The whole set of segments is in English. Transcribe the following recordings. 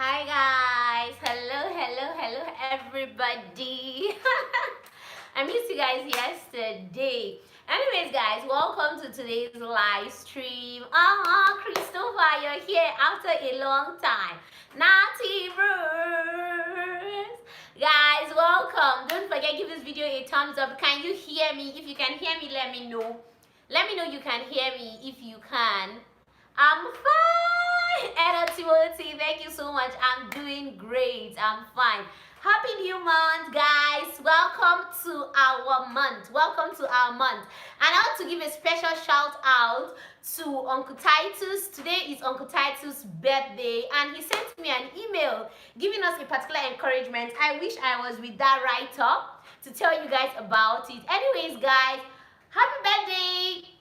Hi guys, hello everybody. I missed you guys yesterday. Anyways guys, welcome to today's live stream. Christopher, you're here after a long time. Naughty Bruce. Guys, welcome. Don't forget, give this video a thumbs up. Can you hear me? If you can hear me, let me know. Let me know you can hear me if you can. I'm fine. Anu-PrincessAnuTv, thank you so much. I'm doing great. I'm fine. Happy new month, guys. Welcome to our month. Welcome to our month. And I want to give a special shout out to Uncle Titus. Today is Uncle Titus' birthday, and he sent me an email giving us a particular encouragement. I wish I was with that write-up to tell you guys about it. Anyways, guys, happy birthday,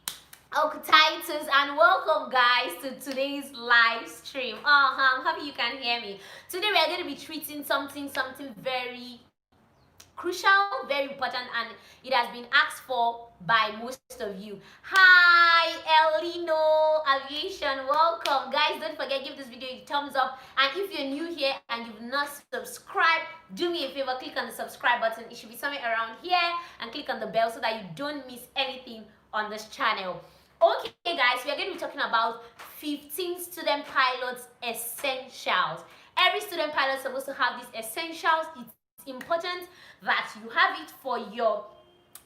Uncle Titus, and welcome guys to today's live stream. I'm happy you can hear me. Today we are going to be treating something very crucial, very important, and it has been asked for by most of you. Hi Elino, Aviation, welcome guys. Don't forget, give this video a thumbs up, and if you're new here and you've not subscribed, do me a favor, click on the subscribe button. It should be somewhere around here, and click on the bell so that you don't miss anything on this channel. Okay guys, we are going to be talking about 15 student pilots essentials. Every student pilot is supposed to have these essentials. It's important that you have it for your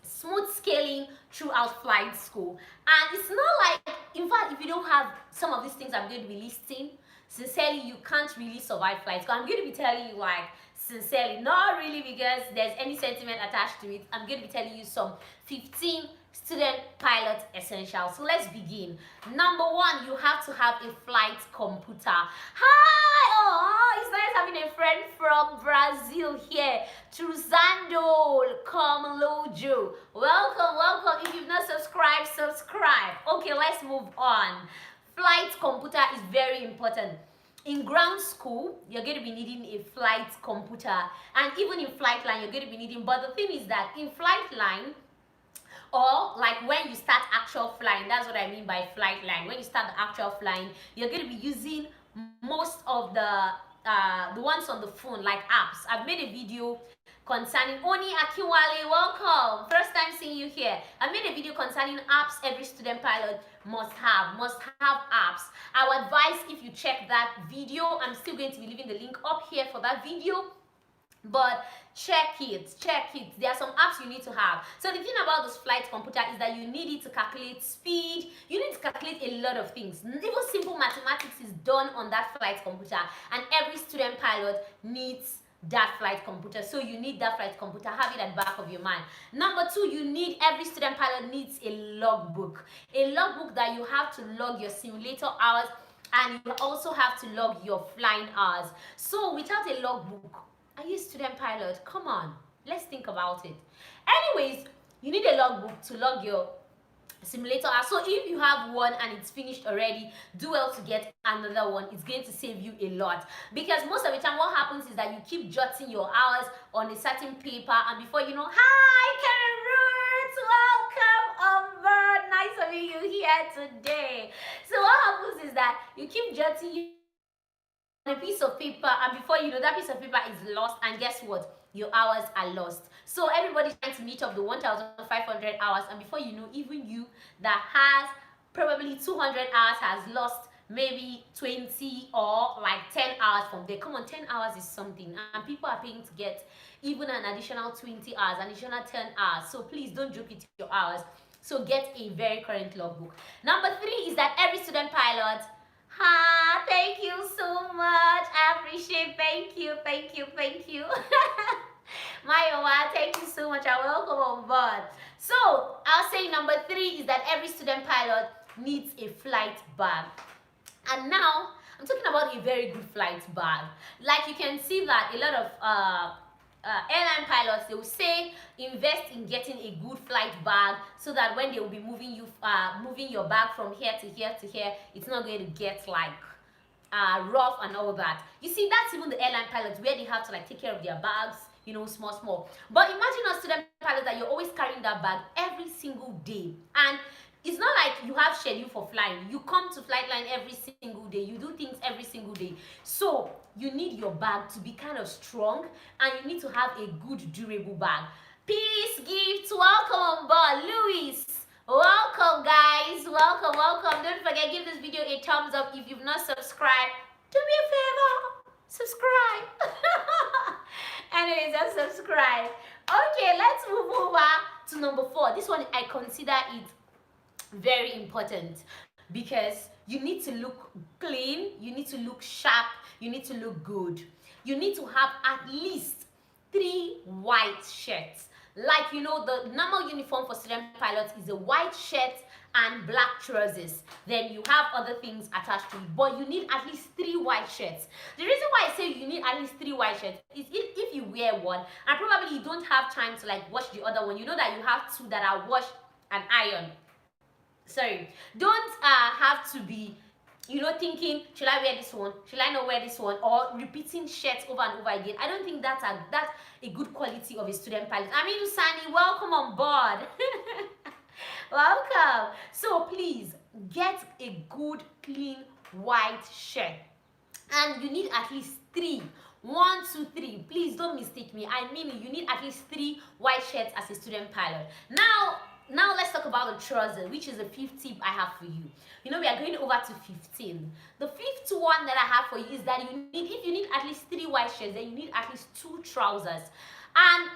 smooth scaling throughout flight school. And it's not like, in fact, if you don't have some of these things I'm going to be listing, sincerely, you can't really survive flight school. I'm going to be telling you, like, sincerely, not really because there's any sentiment attached to it. I'm going to be telling you some 15 student pilot essentials. So let's begin. Number one, you have to have a flight computer. Hi, it's nice having a friend from Brazil here. Truzando Comlojo. Welcome. If you've not subscribed, subscribe. Okay, let's move on. Flight computer is very important. In ground school, you're going to be needing a flight computer, and even in flight line, you're going to be needing. But the thing is that in flight line, or like when you start actual flying, that's what I mean by flight line. When you start the actual flying, you're going to be using most of the ones on the phone, like apps. I've made a video concerning Oni Akiwale, welcome, first time seeing you here. I made a video concerning apps every student pilot must have apps. I would advise, if you check that video, I'm still going to be leaving the link up here for that video, but check it. There are some apps you need to have. So the thing about this flight computer is that you need it to calculate speed. You need to calculate a lot of things. Even simple mathematics is done on that flight computer, and every student pilot needs that flight computer. So you need that flight computer, have it at the back of your mind. Number two, every student pilot needs a logbook. A logbook that you have to log your simulator hours, and you also have to log your flying hours. So without a logbook, are you a student pilot? Come on, let's think about it. Anyways, you need a logbook to log your simulator hours. So if you have one and it's finished already, do well to get another one. It's going to save you a lot, because most of the time what happens is that you keep jotting your hours on a certain paper, and before you know, hi Karen Roots, welcome on board, nice having you here today. So what happens is that you keep jotting on a piece of paper, and before you know, that piece of paper is lost, and guess what, your hours are lost. So everybody's trying to meet up the 1,500 hours, and before you know, even you that has probably 200 hours has lost maybe 20 or like 10 hours from there. Come on, 10 hours is something, and people are paying to get even an additional 20 hours, an additional 10 hours. So please don't joke with your hours. So get a very current logbook. Number three is that every student pilot, thank you so much. I appreciate. Thank you. Mayowa, thank you so much. I welcome on board. So I'll say number three is that every student pilot needs a flight bag. And now I'm talking about a very good flight bag. Like you can see that a lot of airline pilots, they will say invest in getting a good flight bag, so that when they will be moving your bag from here to here to here, it's not going to get like rough and all that. You see, that's even the airline pilots, where they have to like take care of their bags, you know, small. But imagine a student pilot that you're always carrying that bag every single day, and it's not like you have schedule for flying. You come to flight line every single day, you do things every single day. So you need your bag to be kind of strong, and you need to have a good durable bag. Peace gift, welcome on board, Louis. Welcome guys, welcome. Don't forget, give this video a thumbs up. If you've not subscribed, do me a favor, subscribe. Anyways, just subscribe. Okay, let's move over to number 4. This one, I consider it very important because you need to look clean, you need to look sharp, you need to look good. You need to have at least 3 white shirts. Like, you know, the normal uniform for student pilots is a white shirt and black trousers. Then you have other things attached to it, but you need at least 3 white shirts. The reason why I say you need at least 3 white shirts is if you wear one and probably you don't have time to like wash the other one, you know that you have 2 that are washed and ironed. Sorry, don't have to be, you know, thinking, should I wear this one, should I not wear this one, or repeating shirts over and over again. I don't think that's a good quality of a student pilot. I mean, Usani, welcome on board. Welcome. So please get a good clean white shirt, and you need at least 3. 1, 2, 3. Please don't mistake me. I mean, you need at least 3 white shirts as a student pilot. Now let's talk about the trouser, which is the 5th tip I have for you. You know, we are going over to 15. The 5th one that I have for you is that if you need at least 3 white shirts, then you need at least 2 trousers. And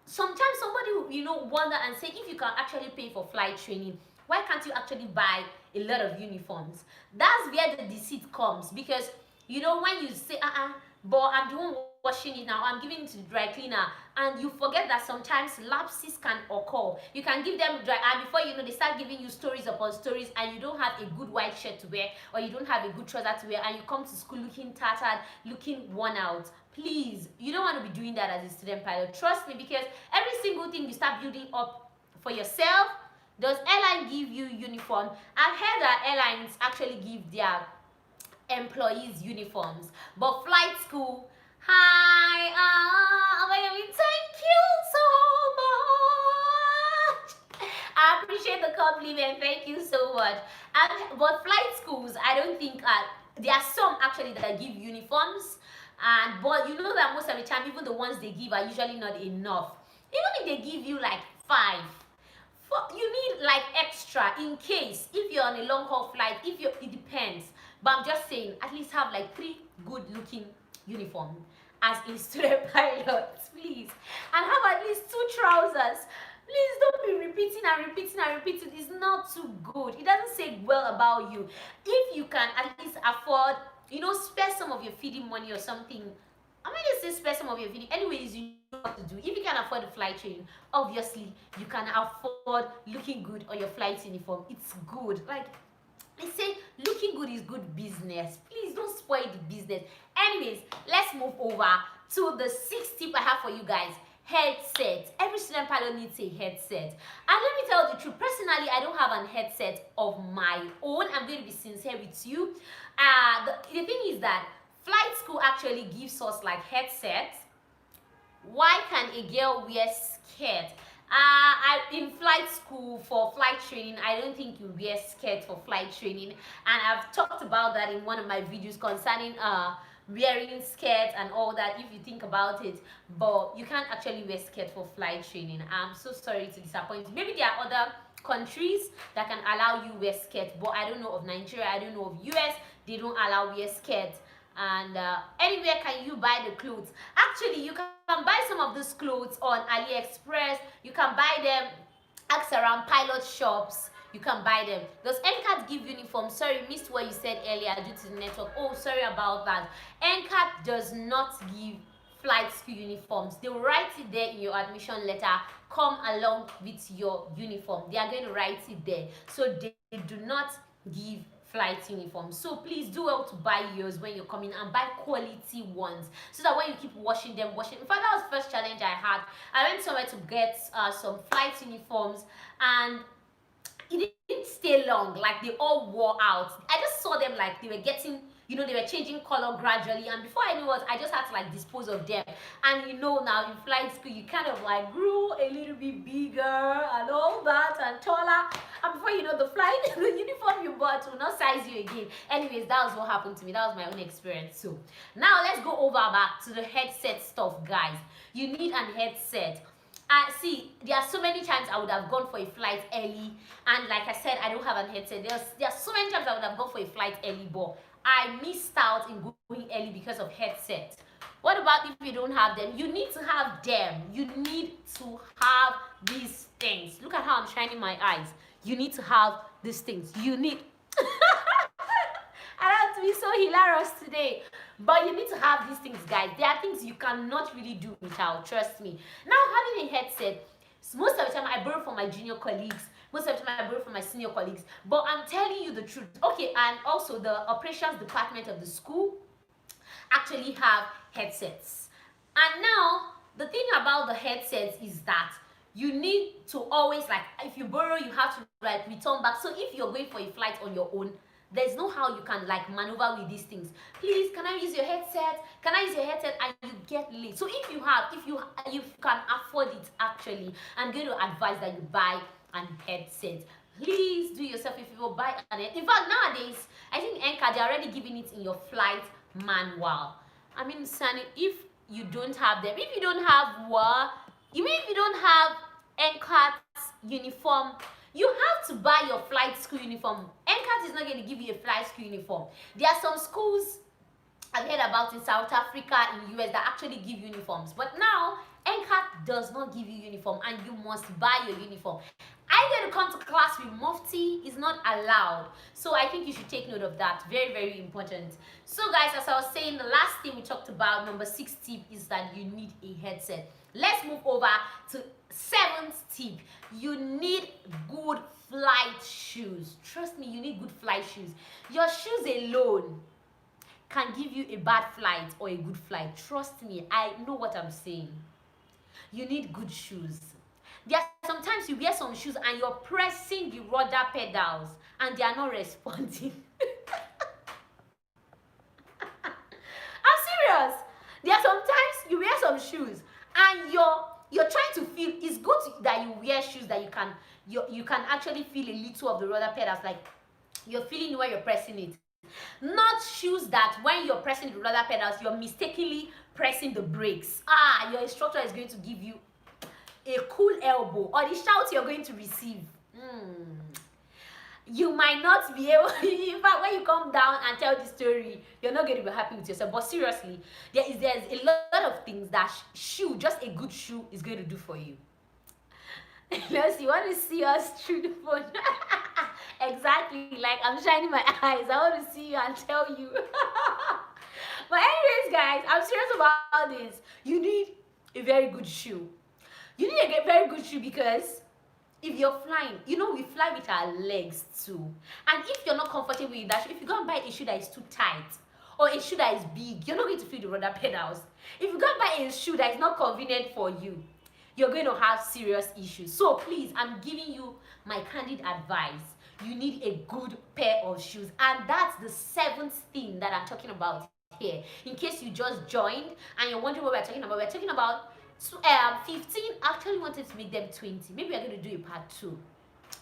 sometimes somebody will, you know, wonder and say, if you can actually pay for flight training, why can't you actually buy a lot of uniforms? That's where the deceit comes, because, you know, when you say, but I'm the one washing it now, I'm giving it to the dry cleaner, and you forget that sometimes lapses can occur. You can give them dry, and before you know, they start giving you stories upon stories, and you don't have a good white shirt to wear, or you don't have a good trouser to wear, and you come to school looking tattered, looking worn out. Please, you don't want to be doing that as a student pilot. Trust me, because every single thing you start building up for yourself. Does airline give you uniform? I've heard that airlines actually give their employees uniforms, but flight school, hi, thank you so much. I appreciate the compliment, thank you so much. But flight schools, I don't think there are some actually that give uniforms, but you know that most of the time, even the ones they give are usually not enough. Even if they give you like 5, you need like extra in case if you're on a long haul flight. It depends. But I'm just saying, at least have like 3 good-looking uniforms as a student pilot, please. And have at least 2 trousers. Please don't be repeating and repeating and repeating. It's not too good. It doesn't say well about you. If you can at least afford, you know, spare some of your feeding money or something. I'm going to say spare some of your feeding. Anyways, you know what to do. If you can afford the flight training, obviously, you can afford looking good on your flight uniform. It's good. Like, I say looking good is good business. Please don't spoil the business. Anyways, let's move over to the 6th tip I have for you guys. Headset. Every student pilot needs a headset. And let me tell you the truth. Personally, I don't have an headset of my own. I'm going to be sincere with you. The thing is that flight school actually gives us like headsets. Why can a girl wear skirt? In flight school for flight training, I don't think you wear skirt for flight training, and I've talked about that in one of my videos concerning wearing skirt and all that, if you think about it. But you can't actually wear skirt for flight training. I'm so sorry to disappoint you. Maybe there are other countries that can allow you wear skirt, but I don't know of Nigeria, I don't know of US. They don't allow wear skirt. And anywhere can you buy the clothes? Actually, you can buy some of these clothes on AliExpress. You can buy them, ask around pilot shops. You can buy them. Does NCAT give uniform? Sorry, missed what you said earlier due to the network. Oh, sorry about that. NCAT does not give flight school uniforms. They will write it there in your admission letter. Come along with your uniform. They are going to write it there. So they do not give flight uniform. So please do well to buy yours when you're coming, and buy quality ones, so that when you keep washing them. In fact, that was the first challenge I had. I went somewhere to get some flight uniforms, and it didn't stay long. Like, they all wore out. I just saw them like they were getting You know, they were changing color gradually, and before I knew what, I just had to like dispose of them. And you know, now in flight school, you kind of like grew a little bit bigger and all that and taller. And before you know, the uniform you bought will not size you again. Anyways, that was what happened to me. That was my own experience. So now let's go over back to the headset stuff, guys. You need an headset. See, there are so many times I would have gone for a flight early, and like I said, I don't have an headset. There are so many times I would have gone for a flight early, but I missed out in going early because of headset. What about if you don't have them? You need to have them. You need to have these things. Look at how I'm shining my eyes. You need to have these things. You need I don't have to be so hilarious today. But you need to have these things, guys. There are things you cannot really do without, trust me. Now, having a headset, most of the time I borrow from my junior colleagues. Most of the time I borrow from my senior colleagues. But I'm telling you the truth. Okay, and also the operations department of the school actually have headsets. And now, the thing about the headsets is that you need to always, like, if you borrow, you have to like return back. So if you're going for a flight on your own, there's no how you can like maneuver with these things. Please, can I use your headset? Can I use your headset? And you get late. So if you can afford it, actually, I'm going to advise that you buy an headset. Please do yourself if you will buy an headset. In fact, nowadays, I think NCAT, they're already giving it in your flight manual. I mean, Sunny, if you don't have them, if you don't have if you don't have NCAT's uniform, you have to buy your flight school uniform. NCAT is not going to give you a flight school uniform. There are some schools I've heard about in South Africa, in the US, that actually give uniforms. But now, NCAT does not give you uniform, and you must buy your uniform. I get to come to class with mufti is not allowed. So I think you should take note of that. Very, very important. So guys, as I was saying, the last thing we talked about, number 6 tip, is that you need a headset. Let's move over to 7th tip. You need good flight shoes. Trust me, you need good flight shoes. Your shoes alone can give you a bad flight or a good flight. Trust me, I know what I'm saying. You need good shoes. There are sometimes you wear some shoes and you're pressing the rudder pedals and they are not responding. I'm serious. There are sometimes you wear some shoes and you're trying to feel. It's good that you wear shoes that you can actually feel a little of the rudder pedals, like you're feeling where you're pressing it. Not shoes that when you're pressing the rudder pedals, you're mistakenly pressing the brakes. Your instructor is going to give you a cool elbow, or the shout you're going to receive. You might not be able, in fact, when you come down and tell the story, you're not going to be happy with yourself. But seriously, there's a lot of things that just a good shoe is going to do for you. Yes, you want to see us through the phone. Exactly, like I'm shining my eyes. I want to see you and tell you. But anyways, guys, I'm serious about this. You need a very good shoe. You need a very good shoe because if you're flying, you know, we fly with our legs too. And if you're not comfortable with that shoe, if you go and buy a shoe that is too tight or a shoe that is big, you're not going to feel the rudder pedals. If you go and buy a shoe that is not convenient for you, you're going to have serious issues. So please, I'm giving you my candid advice. You need a good pair of shoes. And that's the 7th thing that I'm talking about here. In case you just joined and you're wondering what we're talking about 15. Actually wanted to make them 20. Maybe we're going to do a part 2.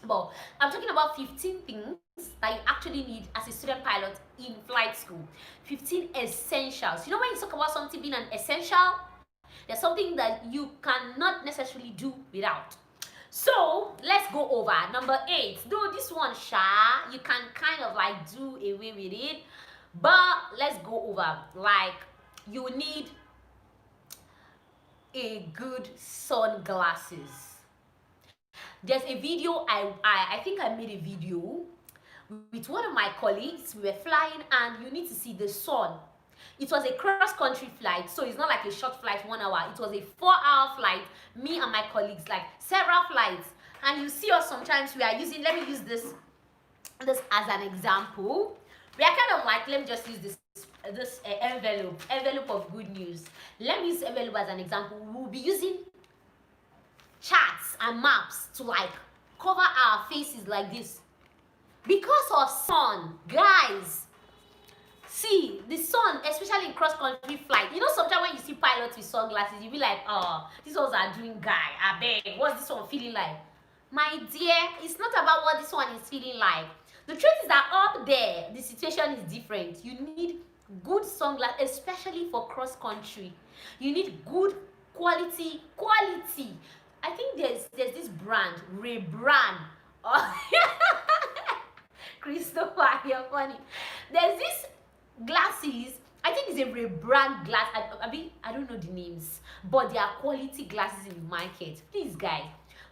But I'm talking about 15 things that you actually need as a student pilot in flight school. 15 essentials. You know, when you talk about something being an essential, there's something that you cannot necessarily do without. So let's go over number 8. Though this one, you can kind of like do away with it, but let's go over. Like, you need a good sunglasses. There's a video, I think I made a video with one of my colleagues. We were flying and you need to see the sun. It was a cross-country flight, so it's not like a short flight, 1 hour. It was a 4-hour flight, me and my colleagues, like several flights. And you see us sometimes we are using, let me use this as an example. We are kind of like, let me just use this envelope of good news. Let me use envelope as an example. We will be using charts and maps to like cover our faces like this because of sun. Guys, See, the sun, especially in cross-country flight, you know, sometimes when you see pilots with sunglasses, you be like, oh, these ones are doing guy, I beg, what's this one feeling like? My dear, it's not about what this one is feeling like. The truth is that up there, the situation is different. You need good sunglasses, especially for cross-country. You need good quality. I think there's this brand, Ray Brand. Oh, Christopher, you're funny. There's this glasses, I think it's a rebrand glass. I don't know the names, but they are quality glasses in the market. Please guys,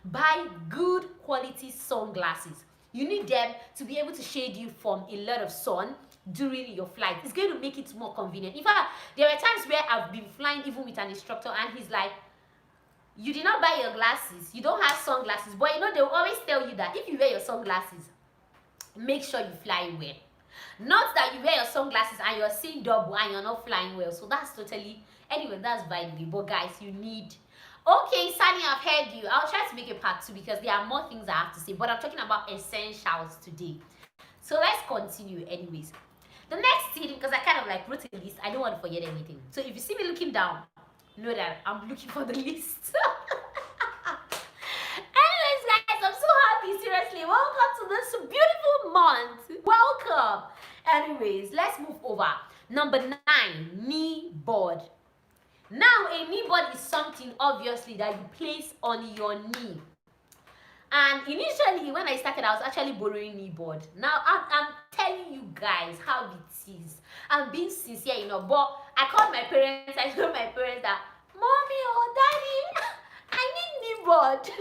buy good quality sunglasses. You need them to be able to shade you from a lot of sun during your flight. It's going to make it more convenient. In fact, there were times where I've been flying even with an instructor and he's like, you did not buy your glasses, you don't have sunglasses. But you know, they'll always tell you that if you wear your sunglasses, make sure you fly well. Not that you wear your sunglasses and you're seeing double and you're not flying well. So that's totally, anyway, that's by the way. But guys, you need, okay, Sunny, I've heard you. I'll try to make a part 2 because there are more things I have to say, but I'm talking about essentials today. So let's continue anyways. The next thing, because I kind of like wrote a list, I don't want to forget anything. So if you see me looking down, know that I'm looking for the list. Anyways guys, I'm so happy, seriously. Welcome to this beautiful month. Welcome. Anyways, let's move over. Number 9, knee board. Now, a knee board is something obviously that you place on your knee. And initially, when I started, I was actually borrowing knee board. Now, I'm telling you guys how it is. I'm being sincere, you know. But I called my parents. I told my parents that, Mommy or Daddy, I need knee board.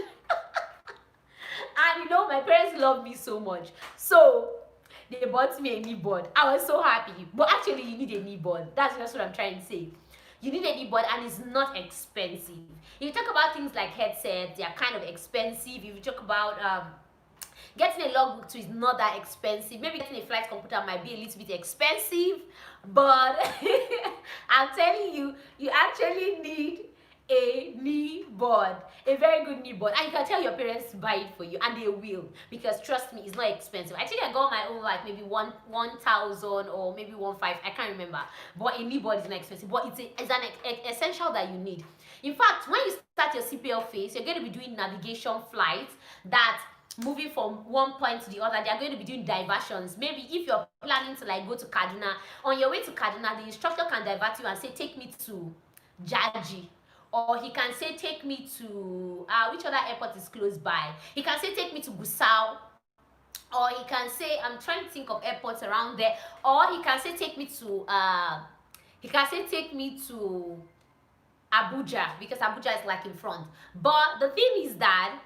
And you know, my parents love me so much. So they bought me a knee board. I was so happy. But actually, you need a knee board. That's just what I'm trying to say. You need a knee board and it's not expensive. If you talk about things like headsets, they are kind of expensive. If you talk about getting a logbook too is not that expensive. Maybe getting a flight computer might be a little bit expensive. But I'm telling you, you actually need a knee board, a very good knee board, and you can tell your parents to buy it for you, and they will, because trust me, it's not expensive. I think I got my own like maybe 1,000 or maybe 1,500, I can't remember. But a knee board is not expensive, but it's an essential that you need. In fact, when you start your CPL phase, you're going to be doing navigation flights that moving from one point to the other. They are going to be doing diversions. Maybe if you're planning to like go to Kaduna, on your way to Kaduna, the instructor can divert you and say, take me to Jaji. Or he can say, take me to, which other airport is close by? He can say, take me to Gusau. Or he can say, I'm trying to think of airports around there. Or he can say, take me to, Abuja, because Abuja is like in front. But the thing is that,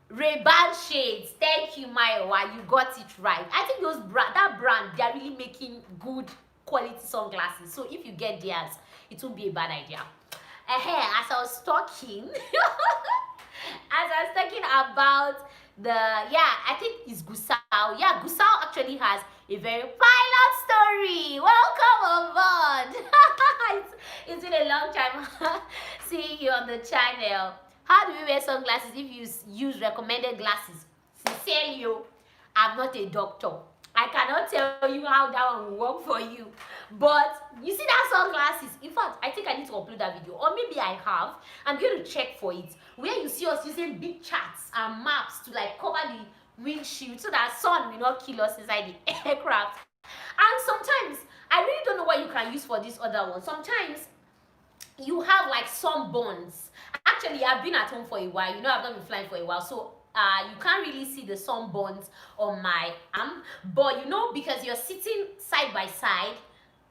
Ray-Ban shades, thank you, Maiwa, you got it right. I think that brand, they are really making good quality sunglasses. So if you get theirs, it won't be a bad idea. As I was talking, about I think it's Gusau. Yeah, Gusau actually has a very pilot story. Welcome on board. It's been a long time seeing you on the channel. How do we wear sunglasses if you use recommended glasses? Sincerely, I'm not a doctor. I cannot tell you how that one will work for you. But you see that sunglasses? In fact, I think I need to upload that video. Or maybe I have. I'm going to check for it. Where you see us using big charts and maps to like cover the windshield so that sun will not kill us inside the aircraft. And sometimes, I really don't know what you can use for this other one. Sometimes, you have like sunburns. Actually, I've been at home for a while. You know, I've not been flying for a while. So, you can't really see the sunburns on my arm, but you know, because you're sitting side by side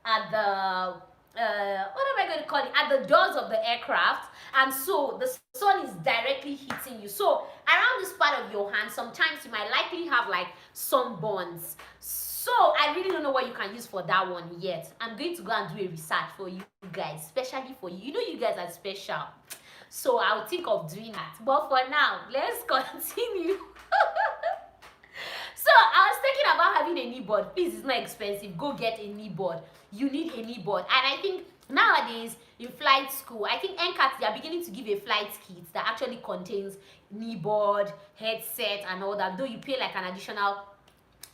at the what am I going to call it, at the doors of the aircraft, and so the sun is directly hitting you. So around this part of your hand, sometimes you might likely have like sunburns. So I really don't know what you can use for that one yet. I'm going to go and do a research for you guys, especially for you. You know, you guys are special. So I'll think of doing that. But for now, let's continue. So I was thinking about having a knee board. Please, it's not expensive. Go get a knee board. You need a knee board. And I think nowadays in flight school, I think NCAT, they are beginning to give a flight kit that actually contains knee board, headset, and all that. Though you pay like an additional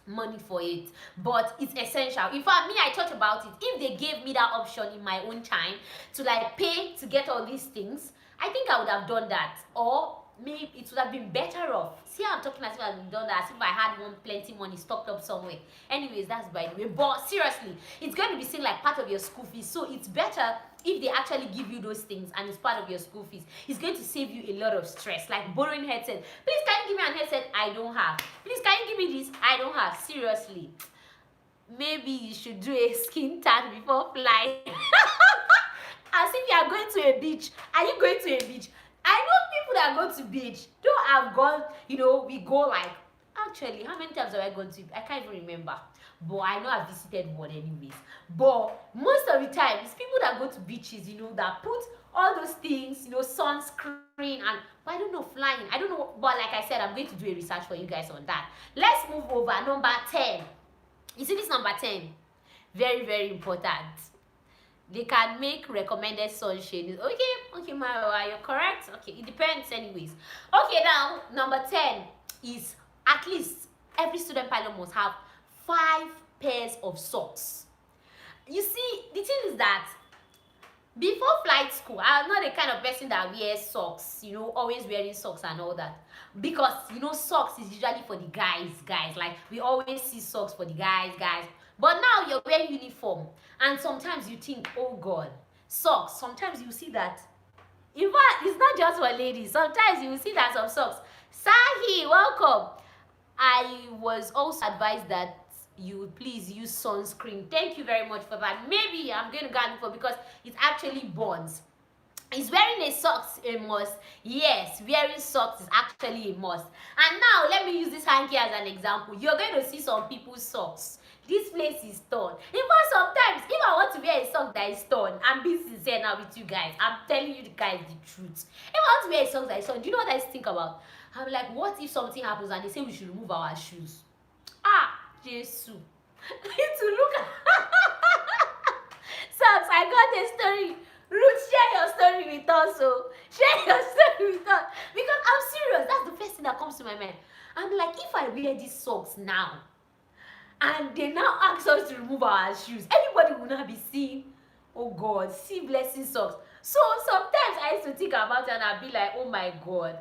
money for it, but it's essential. In fact, me, I thought about it. If they gave me that option in my own time to like pay to get all these things, I think I would have done that. Or maybe it would have been better off. See how I'm talking as if I've done that, as if I had one plenty money stocked up somewhere. Anyways, that's by the way. But seriously, it's going to be seen like part of your school fees. So it's better if they actually give you those things and it's part of your school fees. It's going to save you a lot of stress, like borrowing headset. Please, can you give me an headset? I don't have. Please, can you give me this? I don't have. Seriously, maybe you should do a skin tag before flying. As if you are going to a beach. Are you going to a beach? I know people that go to beach don't have gone, you know, we go like, actually, how many times have I gone to? I can't even remember. But I know I visited one anyways. But most of the time, it's people that go to beaches, you know, that put all those things, you know, sunscreen and, but I don't know, flying. I don't know, but like I said, I'm going to do a research for you guys on that. Let's move over. Number 10. You see this number 10? Very, very important. They can make recommended sunshade. Okay, Mara, you're correct. Okay, it depends anyways. Okay, now, number 10 is at least every student pilot must have 5 pairs of socks. You see, the thing is that before flight school, I'm not the kind of person that wears socks, you know, always wearing socks and all that. Because, you know, socks is usually for the guys. Like, we always see socks for the guys. But now you're wearing uniform. And sometimes you think, oh God, socks. Sometimes you see that. In fact, it's not just for ladies. Sometimes you will see that some socks. Sahi, welcome. I was also advised that you would please use sunscreen. Thank you very much for that. Maybe I'm going to go look for, because it actually burns. Is wearing a socks a must? Yes, wearing socks is actually a must. And now let me use this hanky as an example. You're going to see some people's socks. This place is torn. In fact, sometimes if I want to wear a sock that is torn, I'm being sincere now with you guys. I'm telling you guys the truth. If I want to wear a sock that is torn, do you know what I think about? I'm like, what if something happens and they say we should remove our shoes? Ah, Jesus. To look at socks, I got a story. Ruth, share your story with us. So share your story with us, because I'm serious. That's the first thing that comes to my mind. I'm like, if I wear these socks now and they now ask us to remove our shoes, everybody will not be seeing, oh God, see blessing socks. So sometimes I used to think about it and I'll be like, oh my God,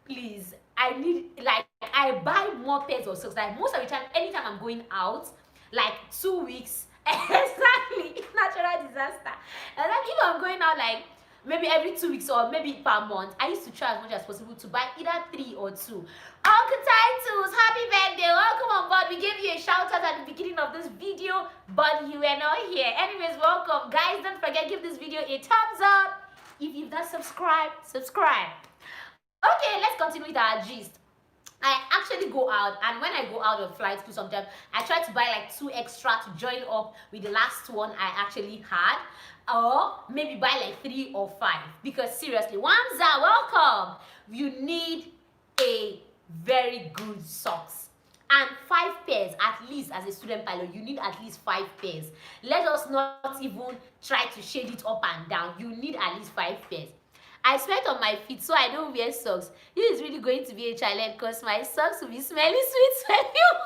please, I need, like, I buy more pairs of socks. Like most of the time, anytime I'm going out, like 2 weeks, exactly, natural disaster. And like if I'm going out like maybe every 2 weeks or maybe per month, I used to try as much as possible to buy either 3 or 2. Uncle Titles, happy birthday, welcome on board. We gave you a shout out at the beginning of this video, but you were not here. Anyways, welcome. Guys, don't forget, give this video a thumbs up. If you've not subscribed, subscribe. Okay, let's continue with our gist. I actually go out, and when I go out of flight school sometimes, I try to buy like 2 extra to join up with the last one I actually had, or maybe buy like 3 or 5, because seriously, Wanza, welcome. You need a very good socks, and 5 pairs at least. As a student pilot, you need at least 5 pairs. Let us not even try to shade it up and down. You need at least 5 pairs. I sweat on my feet, so I don't wear socks. This is really going to be a challenge because my socks will be smelly sweet perfume.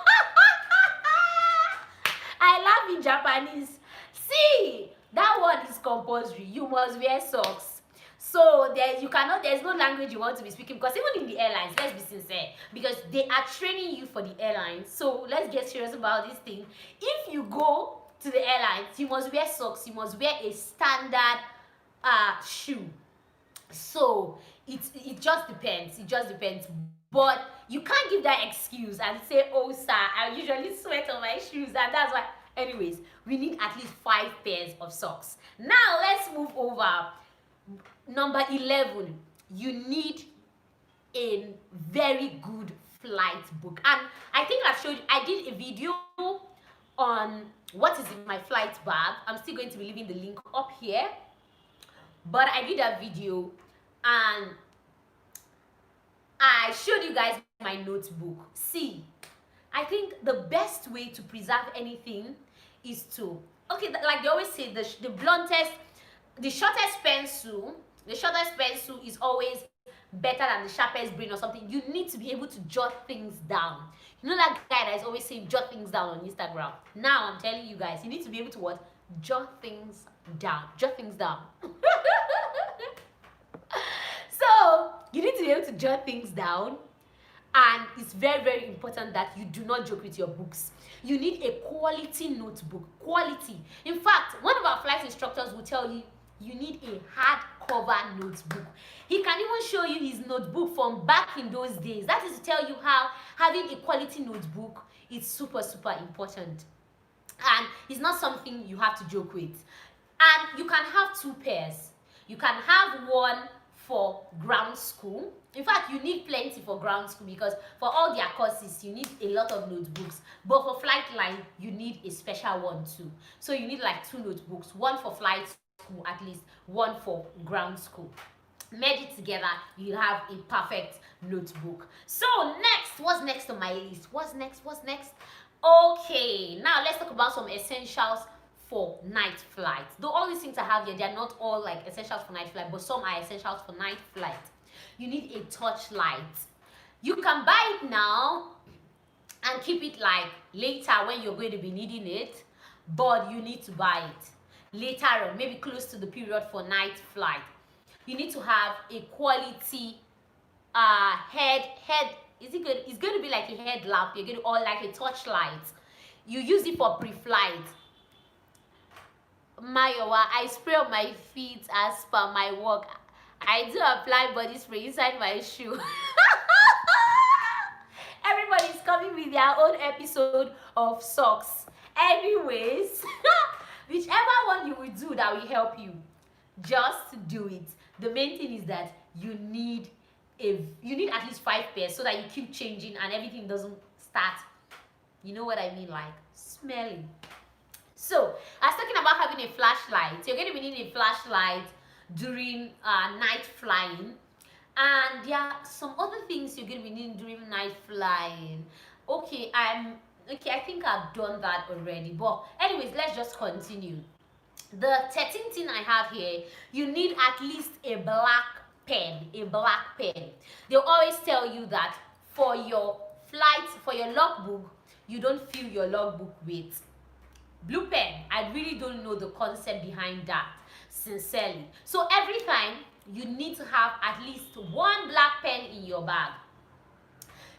I laugh in Japanese. See, that word is compulsory. You must wear socks. So there's no language you want to be speaking, because even in the airlines, let's be sincere, because they are training you for the airlines. So let's get serious about this thing. If you go to the airlines, you must wear socks. You must wear a standard shoe. So it just depends. But you can't give that excuse and say, oh sir, I usually sweat on my shoes, and that's why. Anyways, we need at least 5 pairs of socks. Now let's move over. Number 11, you need a very good flight book. And I think I did a video on what is in my flight bag. I'm still going to be leaving the link up here. But I did a video and I showed you guys my notebook. See, I think the best way to preserve anything is to, like they always say, the shortest pencil is always better than the sharpest brain or something. You need to be able to jot things down. You know that guy that is always saying jot things down on Instagram? Now I'm telling you guys, you need to be able to what? Jot things down. Jot things down. So you need to be able to jot things down, and it's very, very important that you do not joke with your books. You need a quality notebook. Quality. In fact, one of our flight instructors will tell you you need a hardcover notebook. He can even show you his notebook from back in those days. That is to tell you how having a quality notebook is super, super important. And it's not something you have to joke with. And you can have two pairs. You can have one for ground school. In fact, you need plenty for ground school because for all their courses, you need a lot of notebooks. But for flight line, you need a special one too. So you need like two notebooks, one for flight school at least, one for ground school. Merge it together, you have a perfect notebook. So next, what's next on my list? What's next? Okay, now let's talk about some essentials for night flight. Though all these things I have here, they're not all like essentials for night flight, but some are essentials for night flight. You need a torchlight. You can buy it now and keep it like later when you're going to be needing it, but you need to buy it later on, maybe close to the period for night flight. You need to have a quality head. Is it good? It's going to be like a headlamp. You're going to, or like a torchlight. You use it for pre-flight. Mayowa, I spray on my feet as per my work. I do apply body spray inside my shoe. Everybody's coming with their own episode of socks. Anyways, whichever one you will do that will help you, just do it. The main thing is that you need at least 5 pairs so that you keep changing and everything doesn't start, you know what I mean, like smelling. So I was talking about having a flashlight. You're going to be needing a flashlight during night flying, and there are some other things you're going to be needing during night flying. Okay, I think I've done that already, but anyways, let's just continue. The 13th thing I have here, you need at least a black pen. They'll always tell you that for your flight, for your logbook, you don't fill your logbook with blue pen. I really don't know the concept behind that, sincerely. So every time you need to have at least one black pen in your bag.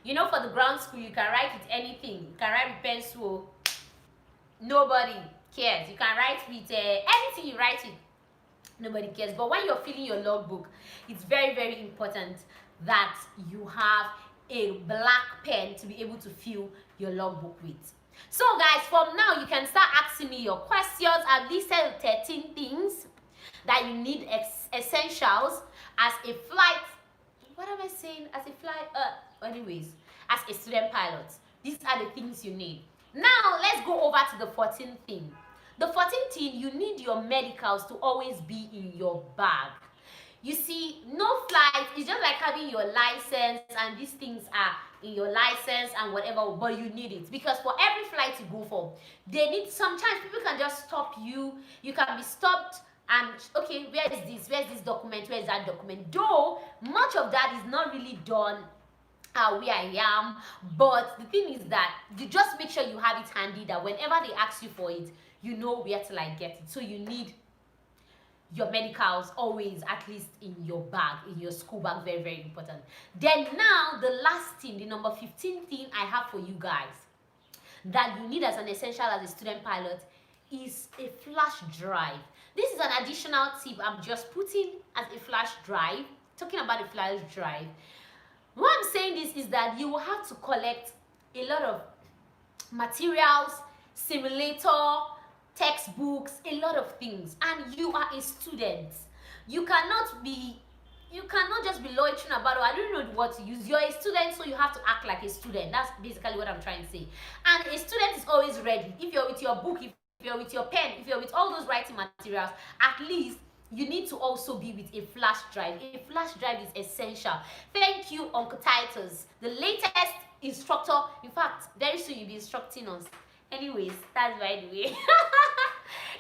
You know, for the ground school, you can write with anything. You can write with pencil. Nobody cares. You can write with anything you write with. Nobody cares. But when you're filling your logbook, it's very, very important that you have a black pen to be able to fill your logbook with. So guys, from now you can start asking me your questions. I've listed 13 things that you need, essentials as a flight. What am I saying? As a flight, anyways, as a student pilot, these are the things you need. Now let's go over to the 14th thing. The 14th thing, you need your medicals to always be in your bag. You see, no flight is just like having your license, and these things are in your license and whatever, but you need it because for every flight you go for, they need, sometimes people can just stop you. You can be stopped and, okay, where is this document, where is that document? Though much of that is not really done where I am, but the thing is that you just make sure you have it handy, that whenever they ask you for it, you know where to like get it. So you need your medicals always at least in your bag, in your school bag. Very, very important. Then now the last thing, the number 15 thing I have for you guys that you need as an essential as a student pilot is a flash drive. This is an additional tip I'm just putting as a flash drive. Talking about a flash drive, why I'm saying this is that you will have to collect a lot of materials, simulator, textbooks, a lot of things, and you are a student. You cannot just be loitering about, oh, I don't know what to use. You're a student, so you have to act like a student. That's basically what I'm trying to say. And a student is always ready. If you're with your book, if you're with your pen, if you're with all those writing materials, at least you need to also be with a flash drive. A flash drive is essential. Thank you, Untitled, the latest instructor. In fact, very soon you'll be instructing us. Anyways, that's by the way.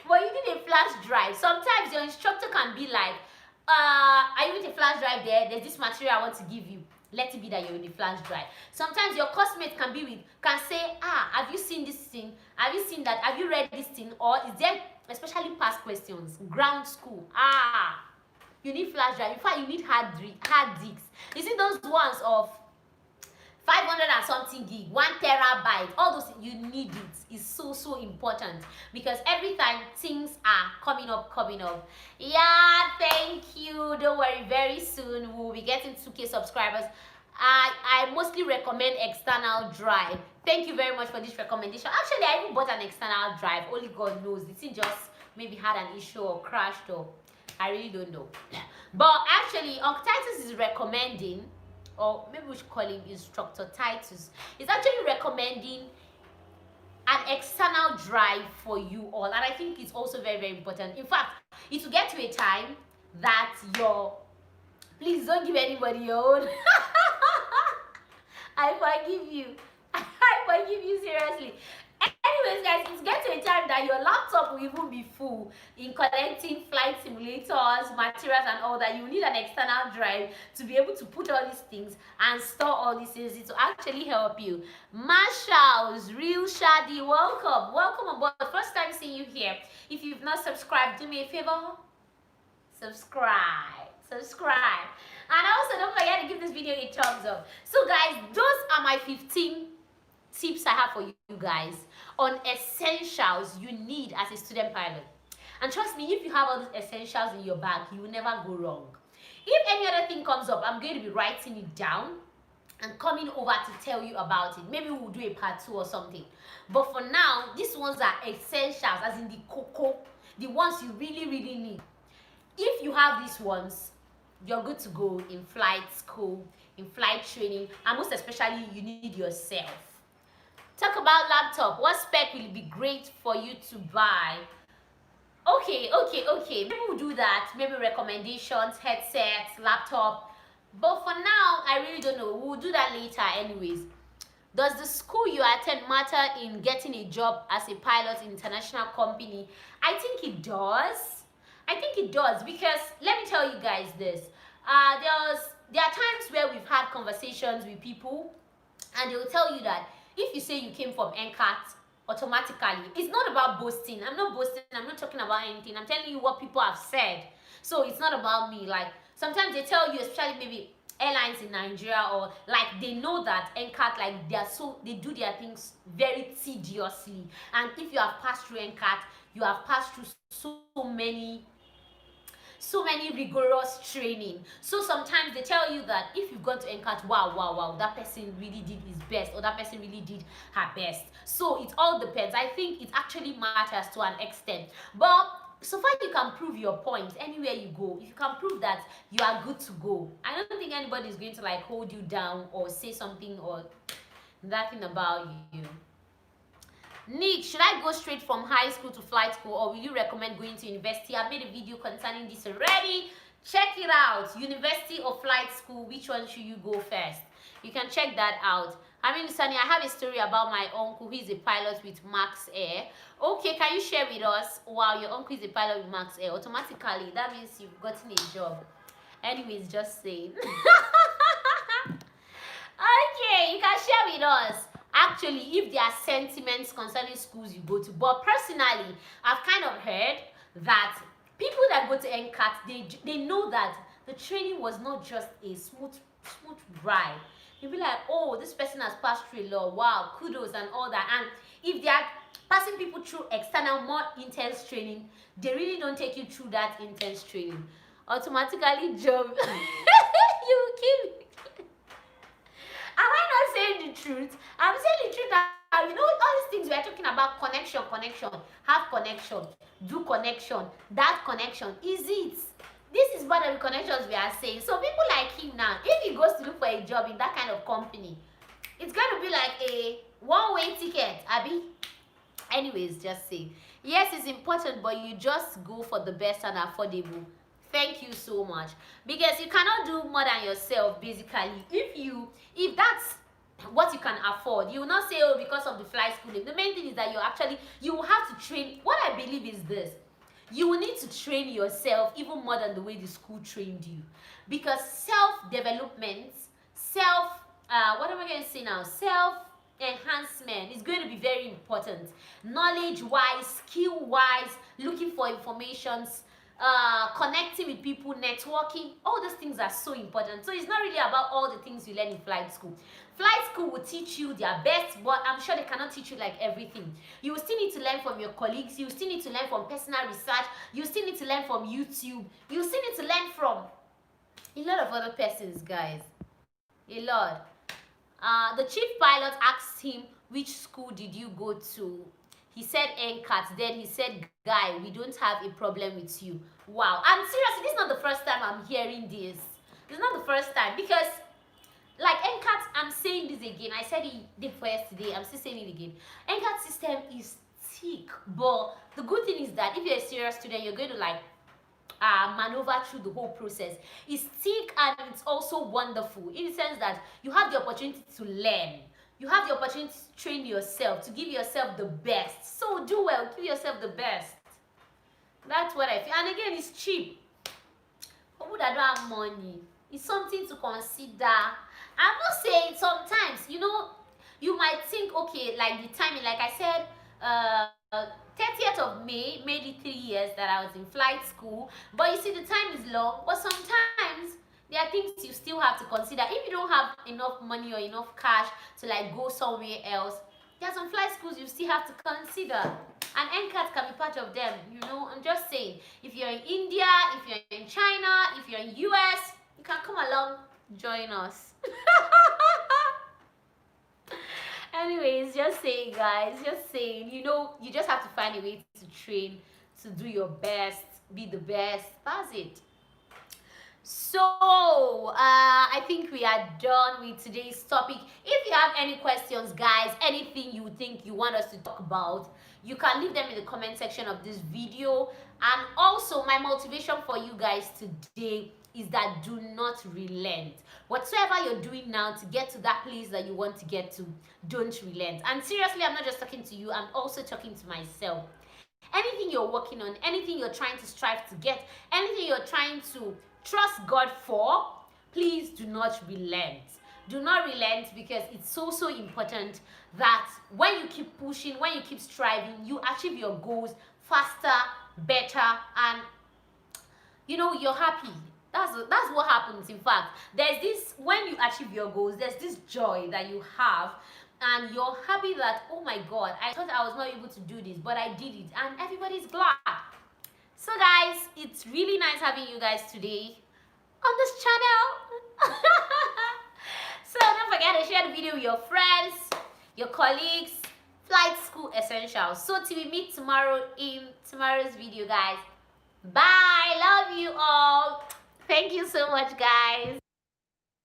But you need a flash drive. Sometimes your instructor can be like, Are you with a flash drive there? There's this material I want to give you. Let it be that you're in the flash drive. Sometimes your classmate can say, have you seen this thing? Have you seen that? Have you read this thing? Or is there, especially past questions, ground school? You need flash drive. In fact, you need hard disks. You see those ones of 500 and something gig, 1 terabyte, all those, you need it. It's so important, because every time things are coming up. Yeah, thank you. Don't worry, very soon we'll be getting 2K subscribers. I mostly recommend external drive. Thank you very much for this recommendation. Actually, I even bought an external drive. Only God knows. The thing just maybe had an issue or crashed, or I really don't know. But actually, Uncle Titus is recommending, or maybe we should call him Instructor Titus, is actually recommending an external drive for you all. And I think it's also very important. In fact, it will get to a time that please don't give anybody your own. I forgive you. I forgive you, seriously. Anyways, guys, it's get to a time that your laptop will even be full in collecting flight simulators, materials, and all that. You need an external drive to be able to put all these things and store all these things. It will actually help you. Marshall's Real Shadi, welcome on board. First time seeing you here. If you've not subscribed, do me a favor, subscribe. And also, don't forget to give this video a thumbs up. So guys, those are my 15 tips I have for you guys on essentials you need as a student pilot. And trust me, if you have all these essentials in your bag, you will never go wrong. If any other thing comes up, I'm going to be writing it down and coming over to tell you about it. Maybe we'll do a part 2 or something. But for now, these ones are essentials, as in the cocoa, the ones you really need. If you have these ones, you're good to go in flight school, in flight training, and most especially, you need yourself. Talk about laptop. What spec will be great for you to buy? Okay. Maybe we'll do that. Maybe recommendations, headsets, laptop. But for now, I really don't know. We'll do that later anyways. Does the school you attend matter in getting a job as a pilot in international company? I think it does. Because let me tell you guys this. There are times where we've had conversations with people, and they will tell you that if you say you came from NCAT, automatically, it's not about boasting. I'm not boasting. I'm not talking about anything. I'm telling you what people have said. So it's not about me. Like, sometimes they tell you, especially maybe airlines in Nigeria, or like they know that NCAT, like they do their things very tediously. And if you have passed through NCAT, you have passed through so many rigorous training. So sometimes they tell you that if you've gone to NCAT, wow, that person really did his best, or that person really did her best. So it all depends. I think it actually matters to an extent. But so far you can prove your point anywhere you go. If you can prove that, you are good to go. I don't think anybody is going to like hold you down or say something or that thing about you. Nick, should I go straight from high school to flight school, or will you recommend going to university? I've made a video concerning this already. Check it out. University or flight school, which one should you go first? You can check that out. I mean, Sunny, I have a story about my uncle who is a pilot with Max Air. Okay, can you share with us? Wow, your uncle is a pilot with Max Air. Automatically, that means you've gotten a job. Anyways, just saying. Okay, you can share with us. Actually, if there are sentiments concerning schools you go to. But personally, I've kind of heard that people that go to NCAT, they know that the training was not just a smooth ride. You'll be like, oh, this person has passed through a lot. Wow, kudos and all that. And if they are passing people through external, more intense training, they really don't take you through that intense training. Automatically, job. You kill me. Am I not saying the truth? I'm saying the truth that, you know, all these things we are talking about, connection, have connection, do connection, that connection, is it? This is part of the connections we are saying. So people like him now, if he goes to look for a job in that kind of company, it's going to be like a one-way ticket, Abby. Anyways, just say, yes, it's important, but you just go for the best and affordable. Thank you so much. Because you cannot do more than yourself, basically. If that's what you can afford, you will not say, oh, because of the flight schooling. The main thing is that you will have to train. What I believe is this. you will need to train yourself even more than the way the school trained you, because self-development, what am I going to say now? Self-enhancement is going to be very important. Knowledge-wise, skill-wise, looking for informations, connecting with people, networking, all those things are so important. So it's not really about all the things you learn in flight school. Flight school will teach you their best, but I'm sure they cannot teach you like everything. You will still need to learn from your colleagues. You still need to learn from personal research. You still need to learn from YouTube. You still need to learn from a lot of other persons, guys. A lot. The chief pilot asked him, which school did you go to? He said NCAT. Then he said, guy, we don't have a problem with you. Wow. And seriously, this is not the first time I'm hearing this. It's not the first time, because like NCAT, I'm saying this again. I said it the first today. I'm still saying it again. NCAT system is thick, but the good thing is that if you're a serious student, you're going to like maneuver through the whole process. It's thick and it's also wonderful in the sense that you have the opportunity to learn. You have the opportunity to train yourself, to give yourself the best. So do well, give yourself the best. That's what I feel. And again, it's cheap. For people that don't have money, it's something to consider. I'm not saying sometimes, you know, you might think, okay, like the timing, like I said, 30th of May made it 3 years that I was in flight school. But you see, the time is long. But sometimes there are things you still have to consider. If you don't have enough money or enough cash to like go somewhere else, there are some flight schools you still have to consider. And NCAT can be part of them, you know. I'm just saying, if you're in India, if you're in China, if you're in US, you can come along, join us. Anyways, just saying, guys, just saying, you know, you just have to find a way to train, to do your best, be the best. That's it. So I think we are done with today's topic. If you have any questions, guys, anything you think you want us to talk about, you can leave them in the comment section of this video. And also, my motivation for you guys today is that do not relent. Whatsoever you're doing now to get to that place that you want to get to, don't relent. And seriously, I'm not just talking to you, I'm also talking to myself. Anything you're working on, anything you're trying to strive to get, anything you're trying to trust God for, please do not relent. Do not relent, because it's so important that when you keep pushing, when you keep striving, you achieve your goals faster, better, and you know, you're happy. That's what happens. In fact, there's this, when you achieve your goals, there's this joy that you have, and you're happy that, oh my God, I thought I was not able to do this, but I did it, and everybody's glad. So guys, it's really nice having you guys today on this channel. So don't forget to share the video with your friends, your colleagues. Flight school essentials. So till we meet tomorrow in tomorrow's video, guys. Bye. Love you all. Thank you so much, guys.